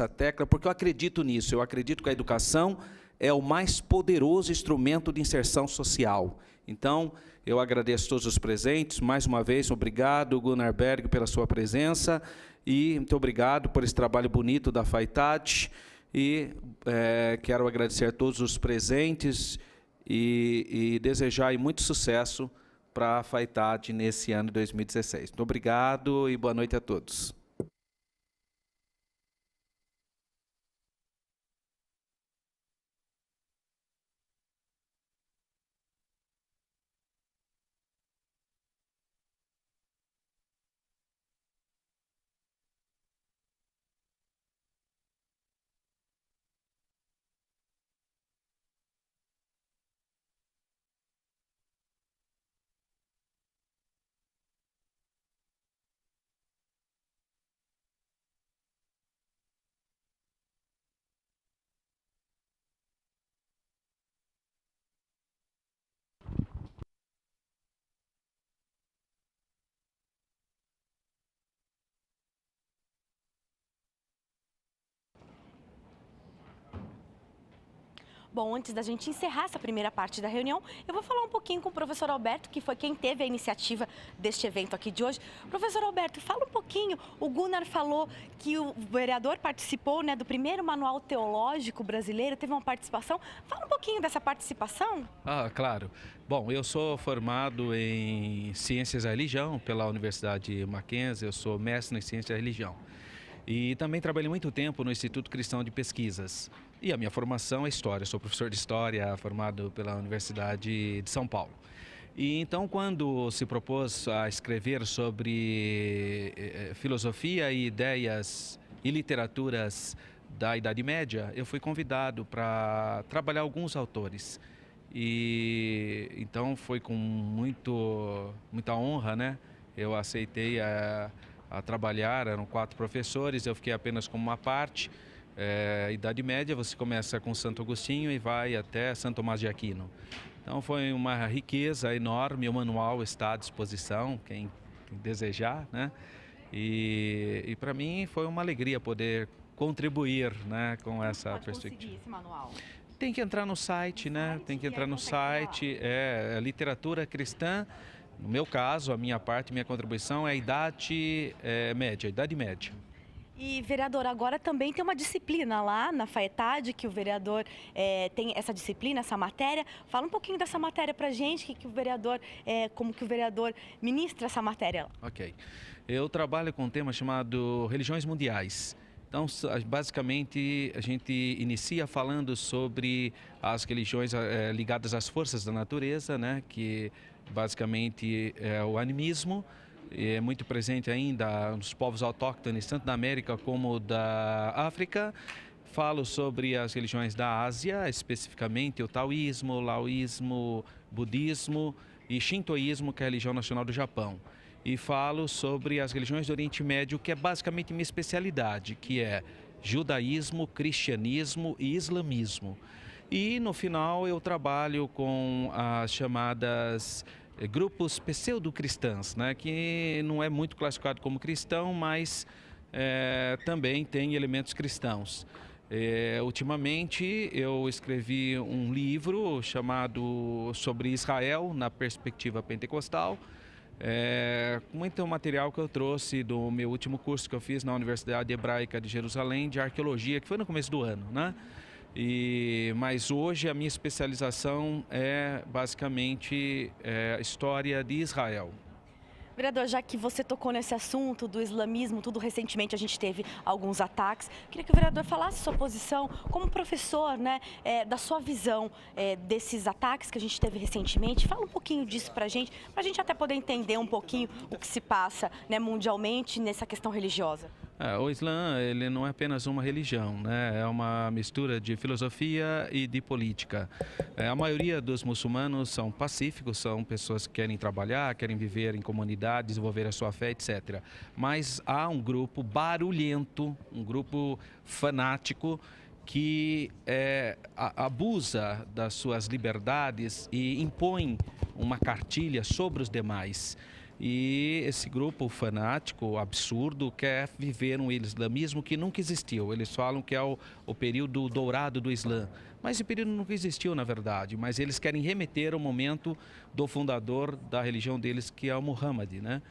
tecla, porque eu acredito nisso, eu acredito que a educação é o mais poderoso instrumento de inserção social. Então, eu agradeço a todos os presentes, mais uma vez, obrigado, Gunnar Berg, pela sua presença, e muito obrigado por esse trabalho bonito da FAITAD, e quero agradecer a todos os presentes e desejar aí muito sucesso para a FAITAD nesse ano de 2016. Muito obrigado e boa noite a todos. Bom, antes da gente encerrar essa primeira parte da reunião, eu vou falar um pouquinho com o professor Alberto, que foi quem teve a iniciativa deste evento aqui de hoje. Professor Alberto, fala um pouquinho, o Gunnar falou que o vereador participou, né, do primeiro manual teológico brasileiro, teve uma participação. Fala um pouquinho dessa participação. Claro. Bom, eu sou formado em Ciências da Religião pela Universidade Mackenzie, eu sou mestre em Ciências da Religião. E também trabalhei muito tempo no Instituto Cristão de Pesquisas. E a minha formação é História, sou professor de História formado pela Universidade de São Paulo. E então, quando se propôs a escrever sobre filosofia e ideias e literaturas da Idade Média, eu fui convidado para trabalhar alguns autores. E então foi com muita honra, né? Eu aceitei a trabalhar, eram 4 professores, eu fiquei apenas como uma parte. Idade Média, você começa com Santo Agostinho e vai até Santo Tomás de Aquino. Então foi uma riqueza enorme, o manual está à disposição, quem desejar, né? E para mim foi uma alegria poder contribuir, né, com essa Pode perspectiva. conseguir esse manual? Tem que entrar no site, né? Tem que entrar no site, literatura cristã. No meu caso, a minha parte, minha contribuição é a Idade Média. E, vereador, agora também tem uma disciplina lá na Faetade, que o vereador tem essa disciplina, essa matéria. Fala um pouquinho dessa matéria pra gente, como que o vereador ministra essa matéria. Ok. Eu trabalho com um tema chamado Religiões Mundiais. Então, basicamente, a gente inicia falando sobre as religiões ligadas às forças da natureza, né? Que basicamente é o animismo. É muito presente ainda nos povos autóctones, tanto da América como da África. Falo sobre as religiões da Ásia, especificamente o taoísmo, o laoísmo, budismo e shintoísmo, que é a religião nacional do Japão. E falo sobre as religiões do Oriente Médio, que é basicamente minha especialidade, que é judaísmo, cristianismo e islamismo. E no final eu trabalho com as chamadas grupos pseudo-cristãs, né, que não é muito classificado como cristão, mas também tem elementos cristãos. Ultimamente eu escrevi um livro chamado Sobre Israel na Perspectiva Pentecostal, muito material que eu trouxe do meu último curso que eu fiz na Universidade Hebraica de Jerusalém, de arqueologia, que foi no começo do ano, né? Mas hoje a minha especialização é basicamente a história de Israel. Vereador, já que você tocou nesse assunto do islamismo, tudo recentemente a gente teve alguns ataques, queria que o vereador falasse sua posição como professor, né, da sua visão desses ataques que a gente teve recentemente. Fala um pouquinho disso pra gente até poder entender um pouquinho o que se passa, né, mundialmente nessa questão religiosa. O Islã, ele não é apenas uma religião, né? É uma mistura de filosofia e de política. A maioria dos muçulmanos são pacíficos, são pessoas que querem trabalhar, querem viver em comunidade, desenvolver a sua fé, etc. Mas há um grupo barulhento, um grupo fanático que abusa das suas liberdades e impõe uma cartilha sobre os demais. E esse grupo fanático, absurdo, quer viver um islamismo que nunca existiu. Eles falam que é o período dourado do Islã. Mas esse período nunca existiu, na verdade. Mas eles querem remeter ao momento do fundador da religião deles, que é o Muhammad, né?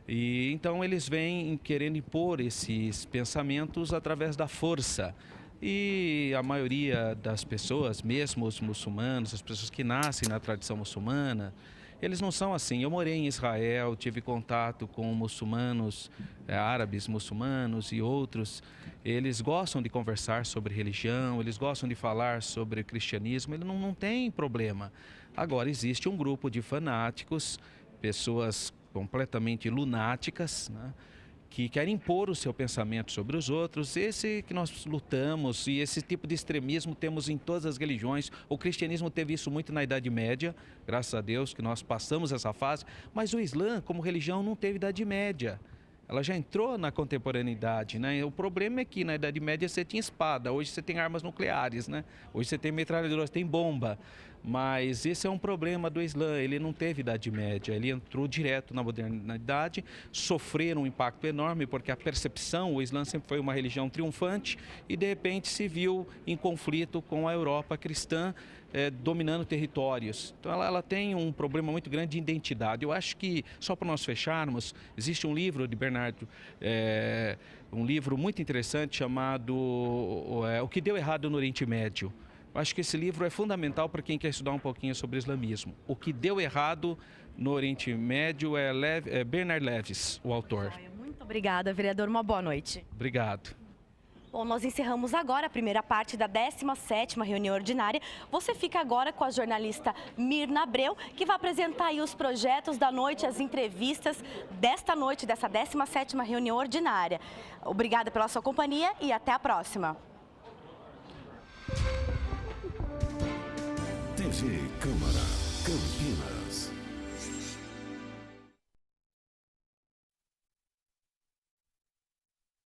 E então eles vêm querendo impor esses pensamentos através da força. E a maioria das pessoas, mesmo os muçulmanos, as pessoas que nascem na tradição muçulmana, eles não são assim. Eu morei em Israel, tive contato com muçulmanos, árabes muçulmanos e outros. Eles gostam de conversar sobre religião, eles gostam de falar sobre o cristianismo, ele não tem problema. Agora, existe um grupo de fanáticos, pessoas completamente lunáticas, né, que querem impor o seu pensamento sobre os outros. Esse que nós lutamos, e esse tipo de extremismo temos em todas as religiões. O cristianismo teve isso muito na Idade Média, graças a Deus que nós passamos essa fase, mas o Islã, como religião, não teve Idade Média. Ela já entrou na contemporaneidade, né? O problema é que na Idade Média você tinha espada, hoje você tem armas nucleares, né? Hoje você tem metralhadoras, tem bomba. Mas esse é um problema do Islã, ele não teve Idade Média, ele entrou direto na modernidade, sofreram um impacto enorme porque a percepção, o Islã sempre foi uma religião triunfante e de repente se viu em conflito com a Europa cristã, dominando territórios. Então ela tem um problema muito grande de identidade. Eu acho que, só para nós fecharmos, existe um livro de Bernardo, um livro muito interessante chamado O que deu errado no Oriente Médio. Eu acho que esse livro é fundamental para quem quer estudar um pouquinho sobre o islamismo. O que deu errado no Oriente Médio é Bernard Lewis, o autor. Muito obrigada, vereador. Uma boa noite. Obrigado. Bom, nós encerramos agora a primeira parte da 17ª reunião ordinária. Você fica agora com a jornalista Mirna Abreu, que vai apresentar aí os projetos da noite, as entrevistas desta noite, dessa 17ª reunião ordinária. Obrigada pela sua companhia e até a próxima. TV Câmara Campinas.